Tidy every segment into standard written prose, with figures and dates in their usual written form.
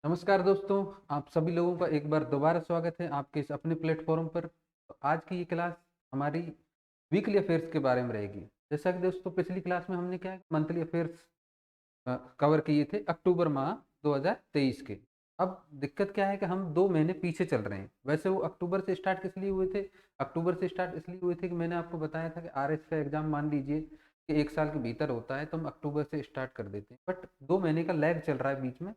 नमस्कार दोस्तों। आप सभी लोगों का एक बार दोबारा स्वागत है आपके इस अपने प्लेटफॉर्म पर। तो आज की ये क्लास हमारी वीकली अफेयर्स के बारे में रहेगी। जैसा कि दोस्तों पिछली क्लास में हमने क्या मंथली अफेयर्स कवर किए थे अक्टूबर माह 2023 के। अब दिक्कत क्या है कि हम 2 महीने पीछे चल रहे हैं। वैसे वो अक्टूबर से स्टार्ट किस लिए हुए थे? अक्टूबर से स्टार्ट इसलिए हुए थे कि मैंने आपको बताया था कि आरएस का एग्जाम मान लीजिए कि 1 साल के भीतर होता है, तो हम अक्टूबर से स्टार्ट कर देते हैं, बट 2 महीने का लैग चल रहा है बीच में।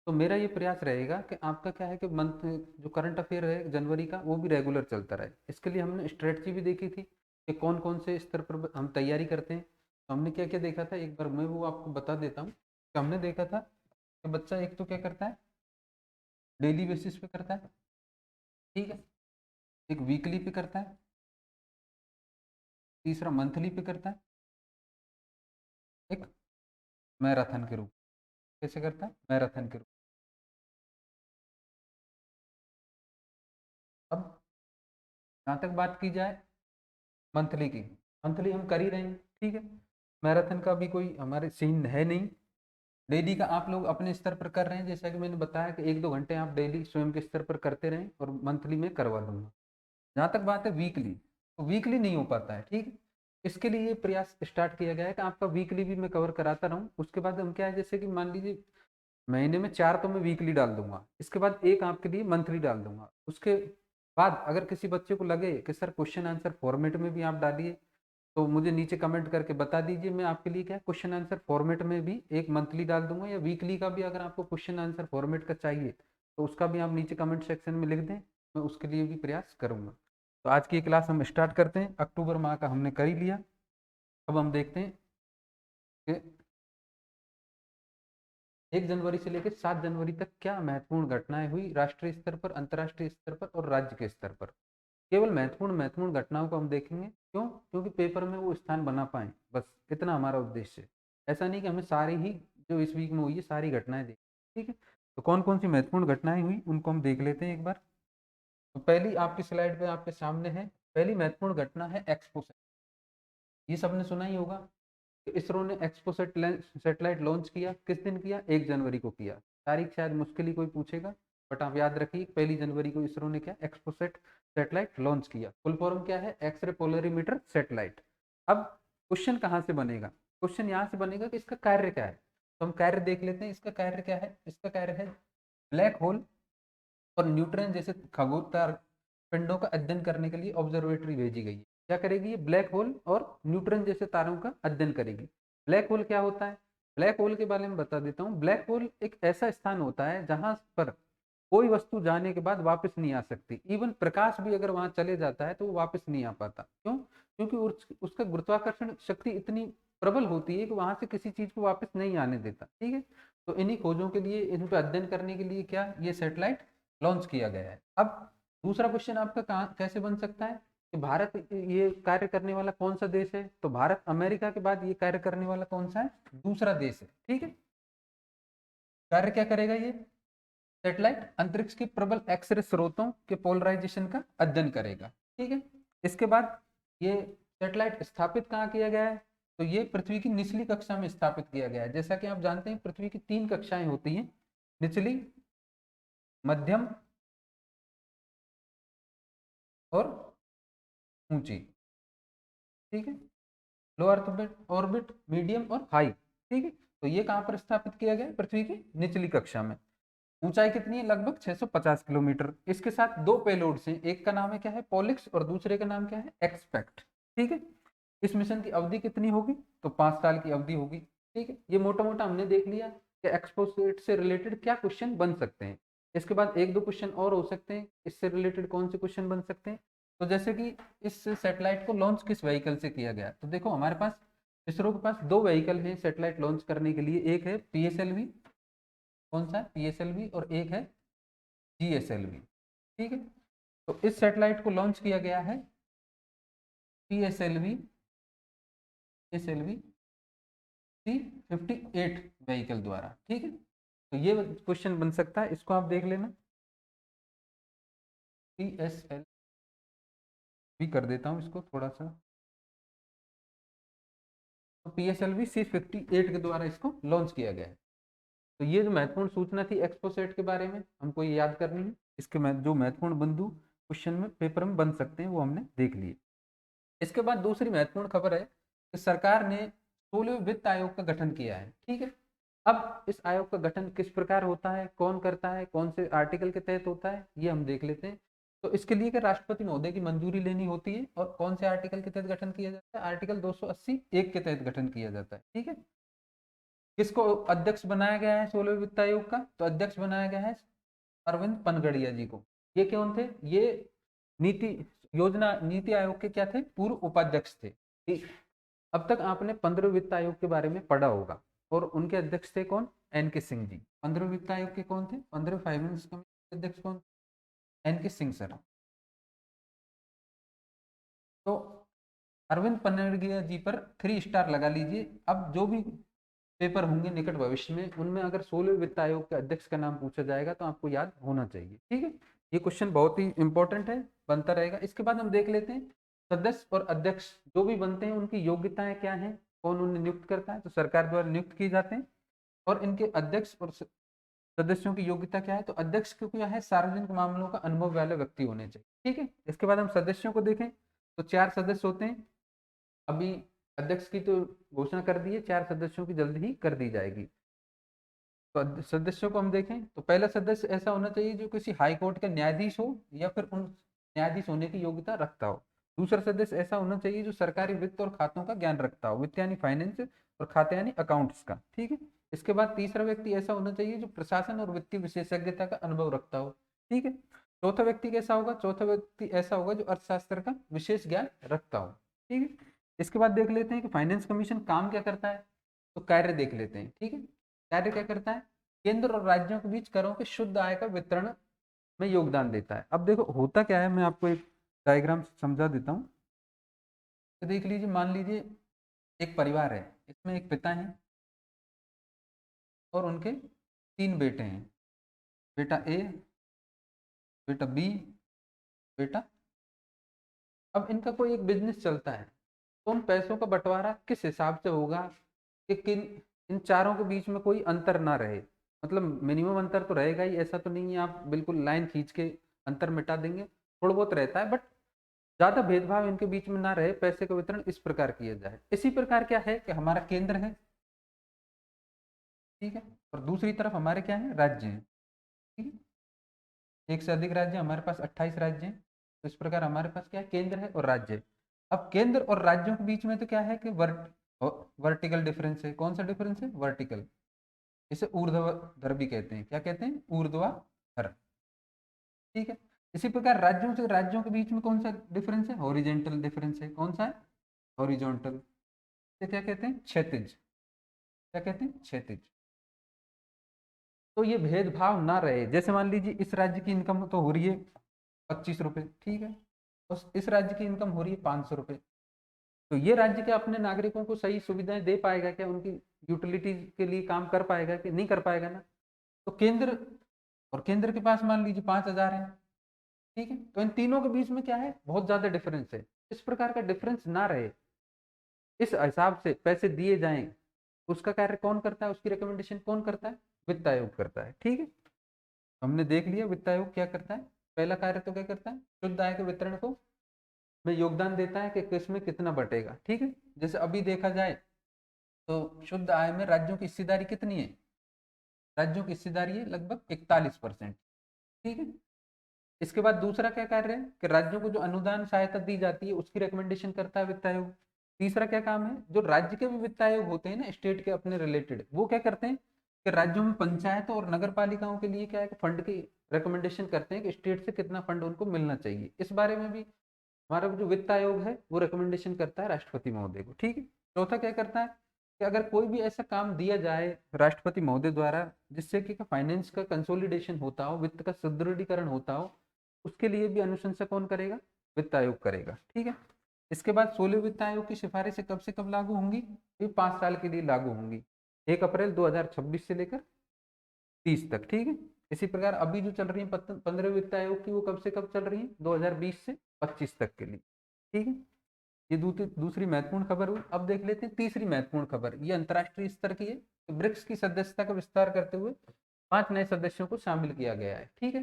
तो मेरा ये प्रयास रहेगा कि आपका क्या है कि मंथ जो करंट अफेयर है जनवरी का वो भी रेगुलर चलता रहे। इसके लिए हमने स्ट्रेटजी भी देखी थी कि कौन कौन से स्तर पर हम तैयारी करते हैं। तो हमने क्या क्या देखा था, एक बार मैं वो आपको बता देता हूँ। कि हमने देखा था कि बच्चा एक तो क्या करता है, डेली बेसिस पे करता है, ठीक है। एक वीकली पे करता है, तीसरा मंथली पे करता है, एक मैराथन के रूप। कैसे करता है? मैराथन के रूप। अब जहाँ तक बात की जाए मंथली की, मंथली हम कर ही रहे हैं, ठीक है। मैराथन का भी कोई हमारे सीन है नहीं। डेली का आप लोग अपने स्तर पर कर रहे हैं, जैसा कि मैंने बताया कि 1-2 घंटे आप डेली स्वयं के स्तर पर करते रहें, और मंथली में करवा दूंगा। जहाँ तक बात है वीकली, तो वीकली नहीं हो पाता है, ठीक है। इसके लिए ये प्रयास स्टार्ट किया गया है कि आपका वीकली भी मैं कवर कराता रहूँ। उसके बाद हम क्या है, जैसे कि मान लीजिए महीने में 4 तो मैं वीकली डाल दूंगा, इसके बाद एक आपके लिए मंथली डाल दूंगा। उसके बाद अगर किसी बच्चे को लगे कि सर क्वेश्चन आंसर फॉर्मेट में भी आप डालिए, तो मुझे नीचे कमेंट करके बता दीजिए। मैं आपके लिए क्या क्वेश्चन आंसर फॉर्मेट में भी एक मंथली डाल दूंगा, या वीकली का भी अगर आपको क्वेश्चन आंसर फॉर्मेट का चाहिए तो उसका भी आप नीचे कमेंट सेक्शन में लिख दें, मैं उसके लिए भी प्रयास करूंगा। तो आज की क्लास हम स्टार्ट करते हैं। अक्टूबर माह का हमने कर ही लिया। अब हम देखते हैं कि 1 जनवरी से लेकर 7 जनवरी तक क्या महत्वपूर्ण घटनाएं हुई राष्ट्रीय स्तर पर, अंतर्राष्ट्रीय स्तर पर और राज्य के स्तर पर। केवल महत्वपूर्ण महत्वपूर्ण घटनाओं को हम देखेंगे। क्यों? क्योंकि पेपर में वो स्थान बना पाए, बस इतना हमारा उद्देश्य है। ऐसा नहीं कि हमें सारी ही जो इस वीक में हुई है सारी घटनाएं देख, ठीक है। तो कौन कौन सी महत्वपूर्ण घटनाएं हुई उनको हम देख लेते हैं एक बार। तो पहली आपकी स्लाइड पे आपके सामने है। पहली महत्वपूर्ण घटना है एक्सपो। ये सबने सुना ही होगा कि इसरो ने एक्सपो सेटेलाइट लॉन्च किया। किस दिन किया? 1 जनवरी को किया। तारीख शायद मुश्किल ही कोई पूछेगा, बट आप याद रखिए 1 जनवरी को इसरो ने क्या एक्सपोसेट सेटेलाइट लॉन्च किया। फुल फॉर्म क्या है? Xray polarimeter satellite. अब क्वेश्चन कहाँ से बनेगा? क्वेश्चन यहाँ से बनेगा कि इसका कार्य क्या है। तो हम कार्य देख लेते हैं। इसका कार्य क्या है? इसका कार्य है ब्लैक होल और न्यूट्रॉन जैसे खगोलतार पिंडों का अध्ययन करने के लिए ऑब्जर्वेटरी भेजी गई है। क्या करेगी? ये ब्लैक होल और न्यूट्रॉन जैसे तारों का अध्ययन करेगी। ब्लैक होल क्या होता है? ब्लैक होल के बारे में बता देता हूँ। ब्लैक होल एक ऐसा स्थान होता है जहां पर कोई वस्तु जाने के बाद वापस नहीं आ सकती। इवन प्रकाश भी अगर वहां चले जाता है तो वो वापस नहीं आ पाता। क्यों? क्योंकि उसका गुरुत्वाकर्षण शक्ति इतनी प्रबल होती है कि वहां से किसी चीज को वापस नहीं आने देता, ठीक है। तो इन्हीं खोजों के लिए, इन पर अध्ययन करने के लिए क्या ये सैटेलाइट लॉन्च किया गया है। अब दूसरा क्वेश्चन आपका कहाँ कैसे बन सकता है कि भारत ये कार्य करने वाला कौन सा देश है? तो भारत अमेरिका के बाद ये कार्य करने वाला कौन सा है? दूसरा देश है, ठीक है। कार्य क्या करेगा ये सैटेलाइट? अंतरिक्ष के प्रबल एक्सरे स्रोतों के पोलराइजेशन का अध्ययन करेगा, ठीक है। इसके बाद ये सैटेलाइट स्थापित कहाँ किया गया है? तो ये पृथ्वी की निचली कक्षा में स्थापित किया गया है। जैसा कि आप जानते हैं पृथ्वी की 3 कक्षाएं होती हैं, निचली, मध्यम और ऊंची, ठीक है। लो अर्थ ऑर्बिट, मीडियम और हाई, ठीक है। तो ये कहाँ पर स्थापित किया गया? पृथ्वी की निचली कक्षा में। ऊंचाई कितनी है? लगभग 650 किलोमीटर। इसके साथ 2 पेलोड्स हैं, एक का नाम है क्या है पॉलिक्स और दूसरे का नाम क्या है एक्सपेक्ट, ठीक है। इस मिशन की अवधि कितनी होगी? तो 5 साल की अवधि होगी, ठीक है। ये मोटा मोटा हमने देख लिया कि एक्सपोसेट से रिलेटेड क्या क्वेश्चन बन सकते हैं। इसके बाद 1-2 क्वेश्चन और हो सकते हैं। इससे रिलेटेड कौन से क्वेश्चन बन सकते हैं? तो जैसे कि इस सैटेलाइट को लॉन्च किस व्हीकल से किया गया, तो देखो हमारे पास इसरो के पास 2 व्हीकल हैं सैटेलाइट लॉन्च करने के लिए। एक है पीएसएलवी, कौन सा है? पीएसएलवी, और एक है जीएसएलवी, ठीक है। तो इस सैटेलाइट को लॉन्च किया गया है पीएसएलवी पीएसएलवी C58 व्हीकल द्वारा, ठीक है। तो ये क्वेश्चन बन सकता है, इसको आप देख लेना। पीएसएल भी कर देता हूँ इसको थोड़ा सा। तो पीएसएलवी C58 के द्वारा इसको लॉन्च किया गया है। तो ये जो महत्वपूर्ण सूचना थी एक्सपोसेट के बारे में हमको ये याद करनी है। इसके जो महत्वपूर्ण बिंदु क्वेश्चन में पेपर में बन सकते हैं वो हमने देख लिए। इसके बाद दूसरी महत्वपूर्ण खबर है कि सरकार ने 16वें वित्त आयोग का गठन किया है। ठीक है, अब इस आयोग का गठन किस प्रकार होता है, कौन करता है, कौन से आर्टिकल के तहत होता है, ये हम देख लेते हैं। तो इसके लिए क्या राष्ट्रपति महोदय की मंजूरी लेनी होती है, और कौन से आर्टिकल के तहत गठन किया जाता है, आर्टिकल 280(1) के तहत गठन किया जाता है। ठीक है, किसको अध्यक्ष बनाया गया है 16वें वित्त आयोग का, तो अध्यक्ष बनाया गया है अरविंद पनगड़िया जी को। ये कौन थे, ये नीति आयोग के क्या थे, पूर्व उपाध्यक्ष थे। ठीक, अब तक आपने 15वें वित्त आयोग के बारे में पढ़ा होगा, और उनके अध्यक्ष थे कौन, एन के सिंह जी। 15वें वित्त आयोग के कौन थे, 15वें फाइनेंस कमेटी के अध्यक्ष कौन, एन के सिंह सर। तो अरविंद पनगड़िया जी पर 3 स्टार लगा लीजिए। अब जो भी पेपर होंगे निकट भविष्य में, उनमें अगर 16वें वित्त आयोग के अध्यक्ष का नाम पूछा जाएगा तो आपको याद होना चाहिए। ठीक है, ये क्वेश्चन बहुत ही इंपॉर्टेंट है, बनता रहेगा। इसके बाद हम देख लेते हैं सदस्य और अध्यक्ष जो भी बनते हैं उनकी योग्यताएं क्या हैं, कौन उन्हें नियुक्त करता है, तो सरकार द्वारा नियुक्त किए जाते हैं। और इनके अध्यक्ष और सदस्यों की योग्यता क्या है, तो अध्यक्ष को क्या है, सार्वजनिक मामलों का अनुभव वाले व्यक्ति होने चाहिए। ठीक है, इसके बाद हम सदस्यों को देखें तो 4 सदस्य होते हैं। अभी अध्यक्ष की तो घोषणा कर दी है, 4 सदस्यों की जल्द ही कर दी जाएगी। तो सदस्यों को हम देखें तो पहला सदस्य ऐसा होना चाहिए जो किसी हाई कोर्ट का न्यायाधीश हो या फिर उन न्यायाधीश होने की योग्यता रखता हो। दूसरा सदस्य ऐसा होना चाहिए जो सरकारी वित्त और खातों का ज्ञान रखता हो, वित्त यानी फाइनेंस और खाते यानी अकाउंट्स का। ठीक है, इसके बाद तीसरा व्यक्ति ऐसा होना चाहिए जो प्रशासन और वित्तीय विशेषज्ञता का अनुभव रखता हो। ठीक है, चौथा व्यक्ति कैसा होगा, चौथा व्यक्ति ऐसा होगा जो अर्थशास्त्र का विशेष ज्ञान रखता हो। ठीक है, इसके बाद देख लेते हैं कि फाइनेंस कमीशन काम क्या करता है, तो कार्य देख लेते हैं। ठीक है, कार्य क्या करता है, केंद्र और राज्यों के बीच करों के शुद्ध आय का वितरण में योगदान देता है। अब देखो होता क्या है, मैं आपको एक डायग्राम समझा देता हूँ। तो देख लीजिए, मान लीजिए एक परिवार है, इसमें एक पिता है और उनके 3 बेटे हैं, बेटा ए, बेटा बी, बेटा। अब इनका कोई एक बिजनेस चलता है, तो उन पैसों का बंटवारा किस हिसाब से होगा कि किन इन चारों के बीच में कोई अंतर ना रहे। मतलब मिनिमम अंतर तो रहेगा ही, ऐसा तो नहीं है आप बिल्कुल लाइन खींच के अंतर मिटा देंगे, थोड़ा बहुत रहता है, बट ज्यादा भेदभाव इनके बीच में ना रहे, पैसे का वितरण इस प्रकार किया जाए। इसी प्रकार क्या है कि हमारा केंद्र है, ठीक है, और दूसरी तरफ हमारे क्या है, राज्य है। ठीक है, एक से अधिक राज्य, हमारे पास 28 राज्य हैं। तो इस प्रकार हमारे पास क्या है, केंद्र है और राज्य है। अब केंद्र और राज्यों के बीच में तो क्या है कि वर्टिकल डिफरेंस है। कौन सा डिफरेंस है, वर्टिकल, इसे ऊर्ध्वाधर भी कहते हैं। क्या कहते हैं, ऊर्ध्वाधर। ठीक है, इसी प्रकार राज्यों से राज्यों के बीच में कौन सा डिफरेंस है, हॉरिजेंटल डिफरेंस है। कौन सा है, हॉरिजॉन्टल। क्या कहते हैं, क्षैतिज। क्या कहते हैं, क्षैतिज। तो ये भेदभाव ना रहे, जैसे मान लीजिए इस राज्य की इनकम तो हो रही है 25 रुपए, ठीक है, और इस राज्य की इनकम हो रही है 500 रुपए। तो ये राज्य क्या अपने नागरिकों को सही सुविधाएं दे पाएगा क्या, उनकी यूटिलिटी के लिए काम कर पाएगा कि नहीं कर पाएगा ना। तो केंद्र के पास मान लीजिए 5,000 है, ठीक है, तो इन तीनों के बीच में क्या है, बहुत ज्यादा डिफरेंस है। इस प्रकार का डिफरेंस ना रहे, इस हिसाब से पैसे दिए जाएं, उसका कार्य कौन करता है, उसकी रिकमेंडेशन कौन करता है, वित्त आयोग करता है। ठीक है, हमने देख लिया वित्त आयोग क्या करता है। पहला कार्य तो क्या करता है, शुद्ध आय के वितरण को में योगदान देता है कि किसमें कितना बटेगा। ठीक है, जैसे अभी देखा जाए तो शुद्ध आय में राज्यों की हिस्सेदारी कितनी है, राज्यों की हिस्सेदारी है लगभग 41%। ठीक है, इसके बाद दूसरा क्या कार्य है कि राज्यों को जो अनुदान सहायता दी जाती है उसकी रिकमेंडेशन करता है वित्त आयोग। तीसरा क्या काम है, जो राज्य के भी वित्त आयोग होते हैं ना, स्टेट के अपने रिलेटेड, वो क्या करते हैं कि राज्यों में पंचायतों और नगर पालिकाओं के लिए क्या है, फंड की रिकमेंडेशन करते हैं कि स्टेट से कितना फंड उनको मिलना चाहिए। इस बारे में भी हमारा जो वित्त आयोग है वो रिकमेंडेशन करता है राष्ट्रपति महोदय को। ठीक है, चौथा क्या करता है कि अगर कोई भी ऐसा काम दिया जाए राष्ट्रपति महोदय द्वारा जिससे कि फाइनेंस का कंसोलिडेशन होता हो, वित्त का सुदृढ़ीकरण होता हो, उसके लिए भी अनुशंसा कौन करेगा, वित्त आयोग करेगा। ठीक है, इसके बाद 16 वित्त आयोग की सिफारिशें कब से कब लागू होंगी, ये 5 साल के लिए लागू होंगी, 1 अप्रैल 2026 से लेकर 30 तक। ठीक है, इसी प्रकार अभी जो चल रही है 15 वित्त आयोग की, वो कब से कब चल रही है, 2020 से 25 तक के लिए। ठीक है, ये दूसरी महत्वपूर्ण खबर हुई। अब देख लेते हैं तीसरी महत्वपूर्ण खबर, ये अंतर्राष्ट्रीय स्तर की है, ब्रिक्स की सदस्यता का विस्तार करते हुए 5 नए सदस्यों को शामिल किया गया है। ठीक है,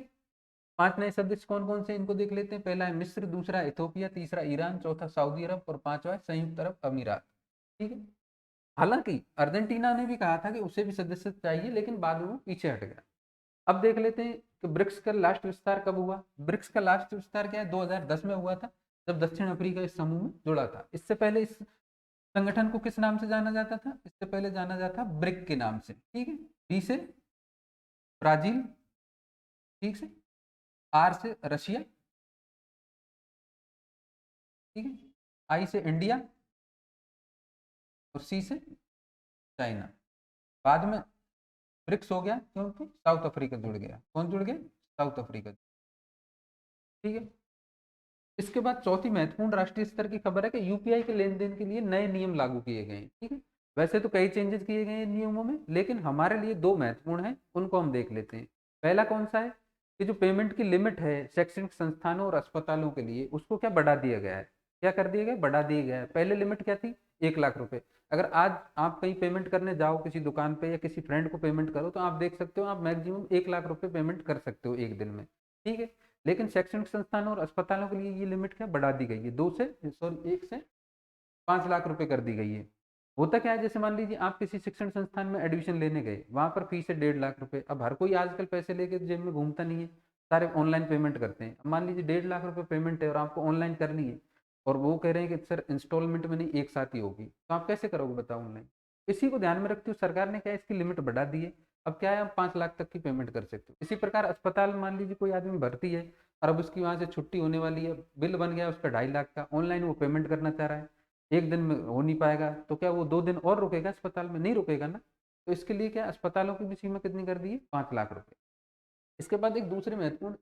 5 नए सदस्य कौन कौन से इनको देख लेते हैं। पहला है मिस्र, दूसरा इथोपिया, तीसरा ईरान, चौथा सऊदी अरब और पांचवा संयुक्त अरब अमीरात। ठीक है, हालांकि अर्जेंटीना ने भी कहा था कि उसे भी सदस्यता चाहिए, लेकिन बाद में वो पीछे हट गया। अब देख लेते हैं कि ब्रिक्स का लास्ट विस्तार कब हुआ। ब्रिक्स का लास्ट विस्तार क्या है, 2010 में हुआ था, जब दक्षिण अफ्रीका इस समूह में जुड़ा था। इससे पहले इस संगठन को किस नाम से जाना जाता था, इससे पहले जाना जाता ब्रिक के नाम से। ठीक है, बी से ब्राजील, ठीक से, आर से रशिया, ठीक है, आई से इंडिया और सी से चाइना। बाद में ब्रिक्स हो गया क्योंकि साउथ अफ्रीका जुड़ गया। कौन जुड़ गया, साउथ अफ्रीका। ठीक है, इसके बाद चौथी महत्वपूर्ण राष्ट्रीय स्तर की खबर है कि यूपीआई के लेन देन के लिए नए नियम लागू किए गए हैं। ठीक है, वैसे तो कई चेंजेस किए गए हैं नियमों में, लेकिन हमारे लिए दो महत्वपूर्ण हैं, उनको हम देख लेते हैं। पहला कौन सा है कि जो पेमेंट की लिमिट है शैक्षणिक संस्थानों और अस्पतालों के लिए, उसको क्या बढ़ा दिया गया है। क्या कर दिया गया, बढ़ा दिया गया है। पहले लिमिट क्या थी, 1 लाख रुपए। अगर आज आप कहीं पेमेंट करने जाओ किसी दुकान पे या किसी फ्रेंड को पेमेंट करो, तो आप देख सकते हो आप मैक्सिमम 1 लाख रुपए पेमेंट कर सकते हो एक दिन में। ठीक है, लेकिन शैक्षणिक संस्थानों और अस्पतालों के लिए ये लिमिट क्या बढ़ा दी गई है, 1 से 5 लाख रुपए कर दी गई है। होता क्या है, जैसे मान लीजिए आप किसी शिक्षण संस्थान में एडमिशन लेने गए, वहां पर फीस है 1.5 लाख रुपए। अब हर कोई आजकल पैसे लेके जेब में घूमता नहीं है, सारे ऑनलाइन पेमेंट करते हैं। अब मान लीजिए 1.5 लाख रुपए पेमेंट है और आपको ऑनलाइन करनी है, और वो कह रहे हैं कि सर इंस्टॉलमेंट में नहीं, एक साथ ही होगी, तो आप कैसे करोगे बताओ ऑनलाइन। इसी को ध्यान में रखते हुए सरकार ने क्या है, इसकी लिमिट बढ़ा दी है। अब क्या है, आप 5 लाख तक की पेमेंट कर सकते हो। इसी प्रकार अस्पताल में मान लीजिए कोई आदमी भर्ती है और अब उसकी वहां से छुट्टी होने वाली है, बिल बन गया उसका 2.5 लाख का, ऑनलाइन वो पेमेंट करना चाह रहा है, एक दिन में हो नहीं पाएगा, तो क्या वो 2 दिन और रुकेगा अस्पताल में, नहीं रुकेगा ना। तो इसके लिए क्या अस्पतालों की भी सीमा कितनी कर दी है, 5 लाख रुपए। इसके बाद एक दूसरे महत्वपूर्ण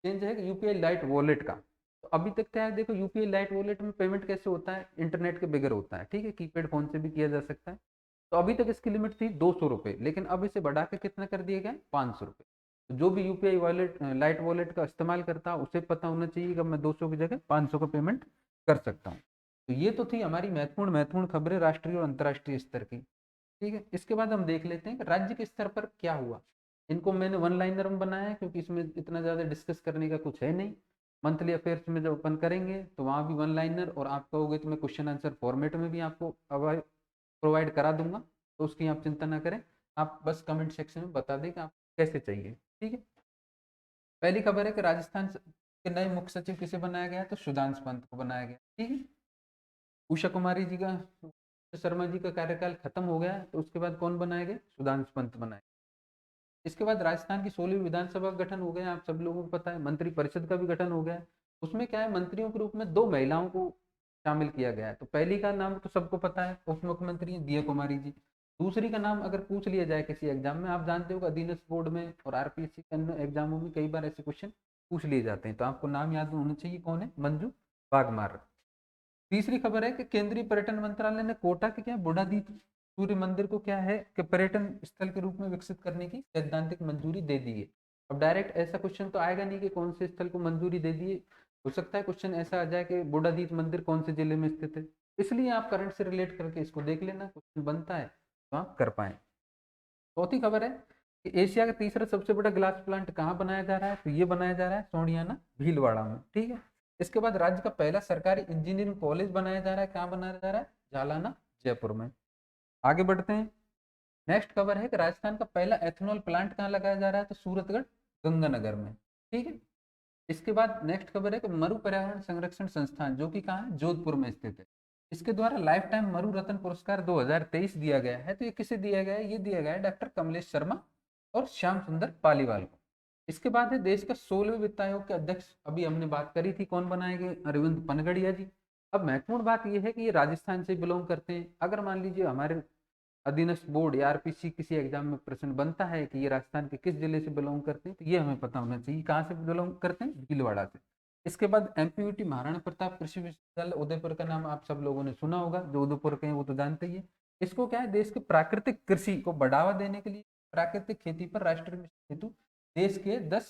चेंज है कि यूपीआई लाइट वॉलेट का। तो अभी तक क्या है, देखो यूपीआई लाइट वॉलेट में पेमेंट कैसे होता है, इंटरनेट के बगैर होता है। ठीक है, कीपैड फोन से भी किया जा सकता है। तो अभी तक इसकी लिमिट थी 200 रुपये, लेकिन अब इसे बढ़ा के कितना कर दिया गया, 500 रुपये। तो जो भी यूपीआई वॉलेट लाइट वॉलेट का इस्तेमाल करता है उसे पता होना चाहिए कि मैं 200 की जगह 500 का पेमेंट कर सकता हूँ। तो ये तो थी हमारी महत्वपूर्ण महत्वपूर्ण खबरें राष्ट्रीय और अंतर्राष्ट्रीय स्तर की। ठीक है, इसके बाद हम देख लेते हैं कि राज्य के स्तर पर क्या हुआ। इनको मैंने वन लाइनर में बनाया है क्योंकि इसमें इतना ज़्यादा डिस्कस करने का कुछ है नहीं। मंथली अफेयर्स में जब ओपन करेंगे तो वहाँ भी वन लाइनर, और आप कहोगे तो मैं क्वेश्चन आंसर फॉर्मेट में भी आपको प्रोवाइड करा दूंगा, तो उसकी आप चिंता ना करें। आप बस कमेंट सेक्शन में बता दें कि आप कैसे चाहिए। ठीक है, पहली खबर है कि राजस्थान के नए मुख्य सचिव किसे बनाया गया है, तो सुधांशु पंत को बनाया गया। ठीक है, उषा कुमारी जी का, शर्मा जी का कार्यकाल खत्म हो गया, तो उसके बाद कौन बनाए गए, सुधांशु पंत बनाए। इसके बाद राजस्थान की 16वीं विधानसभा का गठन हो गया, आप सब लोगों को पता है। मंत्री परिषद का भी गठन हो गया है। उसमें क्या है, मंत्रियों के रूप में 2 महिलाओं को शामिल किया गया है। तो पहली का नाम तो सबको पता है, उप मुख्यमंत्री दिया कुमारी जी। दूसरी का नाम अगर पूछ लिया जाए किसी एग्जाम में, आप जानते हो कि अधीनस्थ बोर्ड में और आरपीएससी के अन्य एग्जामों में कई बार ऐसे क्वेश्चन पूछ लिए जाते हैं, तो आपको नाम याद होना चाहिए, कौन है, मंजू बागमार। तीसरी खबर है कि केंद्रीय पर्यटन मंत्रालय ने कोटा के क्या बुढ़ादीप सूर्य मंदिर को क्या है कि पर्यटन स्थल के रूप में विकसित करने की सैद्धांतिक मंजूरी दे दी है। अब डायरेक्ट ऐसा क्वेश्चन तो आएगा नहीं कि कौन से स्थल को मंजूरी दे दी है। हो सकता है क्वेश्चन ऐसा आ जाए कि बुढ़ादीप मंदिर कौन से जिले में स्थित है, इसलिए आप करंट से रिलेट करके इसको देख लेना, क्वेश्चन बनता है तो आप कर पाए। चौथी खबर है कि एशिया का तीसरा सबसे बड़ा ग्लास प्लांट कहाँ बनाया जा रहा है, तो ये बनाया जा रहा है सोनियाना भीलवाड़ा में। ठीक है, इसके बाद राज्य का पहला सरकारी इंजीनियरिंग कॉलेज बनाया जा रहा है, कहाँ बनाया जा रहा है, जालाना जयपुर में। आगे बढ़ते हैं, नेक्स्ट खबर है कि राजस्थान का पहला एथेनॉल प्लांट कहाँ लगाया जा रहा है, तो सूरतगढ़ गंगानगर में। ठीक है, इसके बाद नेक्स्ट खबर है कि मरु पर्यावरण संरक्षण संस्थान, जो कि कहाँ है, जोधपुर में स्थित है, इसके द्वारा लाइफ टाइम मरु रत्न पुरस्कार 2023 दिया गया है। तो ये किसे दिया गया है, ये दिया गया है डॉक्टर कमलेश शर्मा और श्याम सुंदर पालीवाल को। इसके बाद है देश का 16वें वित्त आयोग के अध्यक्ष, अभी हमने बात करी थी कौन बनाएंगे, अरविंद पनगड़िया जी। अब महत्वपूर्ण बात यह है कि ये राजस्थान से बिलोंग करते हैं। अगर मान लीजिए हमारे अधीनस्थ बोर्ड या आरपीसी किसी एग्जाम में प्रश्न बनता है कि ये राजस्थान के किस जिले से बिलोंग करते हैं, तो ये हमें पता होना चाहिए कहाँ से बिलोंग करते हैं, भीलवाड़ा से। इसके बाद एमपीयूटी महाराणा प्रताप कृषि विश्वविद्यालय उदयपुर का नाम आप सब लोगों ने सुना होगा, जो उदयपुर के हैं वो तो जानते ही है। इसको क्या है, देश के प्राकृतिक कृषि को बढ़ावा देने के लिए प्राकृतिक खेती पर राष्ट्रीय मिशन हेतु देश के 10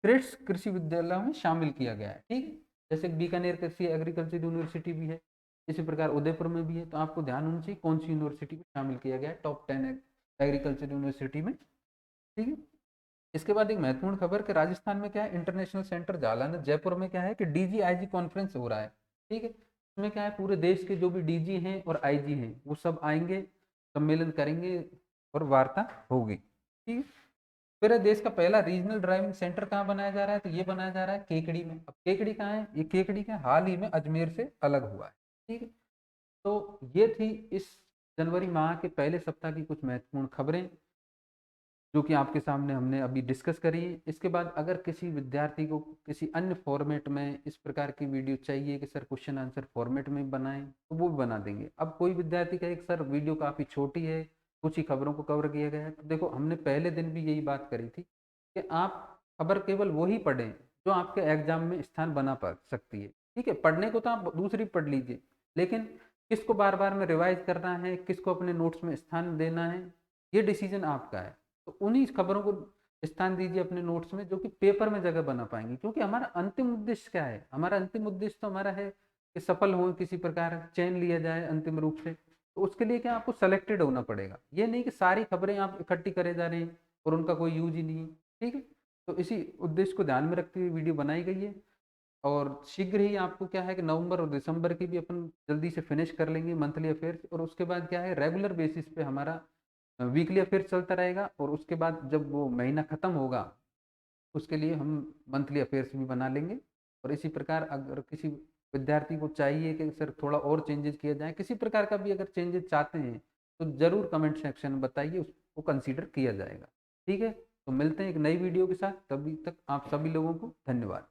श्रेष्ठ कृषि विद्यालयों में शामिल किया गया है। ठीक है, जैसे बीकानेर कृषि एग्रीकल्चर यूनिवर्सिटी भी है, इसी प्रकार उदयपुर में भी है। तो आपको ध्यान होना चाहिए कौन सी यूनिवर्सिटी को शामिल किया गया है टॉप 10 एग्रीकल्चर यूनिवर्सिटी में। ठीक है। इसके बाद एक महत्वपूर्ण खबर कि राजस्थान में क्या है, इंटरनेशनल सेंटर जालना जयपुर में क्या है कि DG-IG कॉन्फ्रेंस हो रहा है। ठीक है। इसमें क्या है, पूरे देश के जो भी DG हैं और IG हैं वो सब आएंगे, सम्मेलन करेंगे और वार्ता होगी। ठीक है। फिर देश का पहला रीजनल ड्राइविंग सेंटर कहाँ बनाया जा रहा है, तो ये बनाया जा रहा है केकड़ी में। अब केकड़ी कहाँ है, ये केकड़ी का हाल ही में अजमेर से अलग हुआ है। ठीक है। तो ये थी इस जनवरी माह के पहले सप्ताह की कुछ महत्वपूर्ण खबरें जो कि आपके सामने हमने अभी डिस्कस करी है। इसके बाद अगर किसी विद्यार्थी को किसी अन्य फॉर्मेट में इस प्रकार की वीडियो चाहिए कि सर क्वेश्चन आंसर फॉर्मेट में बनाएं, तो वो भी बना देंगे। अब कोई विद्यार्थी कहे कि सर वीडियो काफ़ी छोटी है, कुछ ही खबरों को कवर किया गया है, तो देखो हमने पहले दिन भी यही बात करी थी कि आप खबर केवल वही पढ़ें जो आपके एग्जाम में स्थान बना पा सकती है। ठीक है, पढ़ने को तो आप दूसरी पढ़ लीजिए, लेकिन किसको बार बार में रिवाइज करना है, किसको अपने नोट्स में स्थान देना है, ये डिसीजन आपका है। तो उन्हीं खबरों को स्थान दीजिए अपने नोट्स में जो कि पेपर में जगह बना पाएंगे। क्योंकि हमारा अंतिम उद्देश्य क्या है, हमारा अंतिम उद्देश्य तो हमारा है कि सफल हो, किसी प्रकार चयन लिया जाए अंतिम रूप से। तो उसके लिए क्या, आपको सेलेक्टेड होना पड़ेगा। ये नहीं कि सारी खबरें आप इकट्ठी करे जा रहे हैं और उनका कोई यूज ही नहीं है। ठीक है। तो इसी उद्देश्य को ध्यान में रखते हुए वीडियो बनाई गई है। और शीघ्र ही आपको क्या है कि नवंबर और दिसंबर की भी अपन जल्दी से फिनिश कर लेंगे मंथली अफेयर्स। और उसके बाद क्या है, रेगुलर बेसिस पे हमारा वीकली अफेयर चलता रहेगा। और उसके बाद जब वो महीना ख़त्म होगा उसके लिए हम मंथली अफेयर्स भी बना लेंगे। और इसी प्रकार अगर किसी विद्यार्थी को चाहिए कि सर थोड़ा और चेंजेस किया जाए, किसी प्रकार का भी अगर चेंजेस चाहते हैं तो ज़रूर कमेंट सेक्शन में बताइए, उसको कंसीडर किया जाएगा। ठीक है। तो मिलते हैं एक नई वीडियो के साथ, तभी तक आप सभी लोगों को धन्यवाद।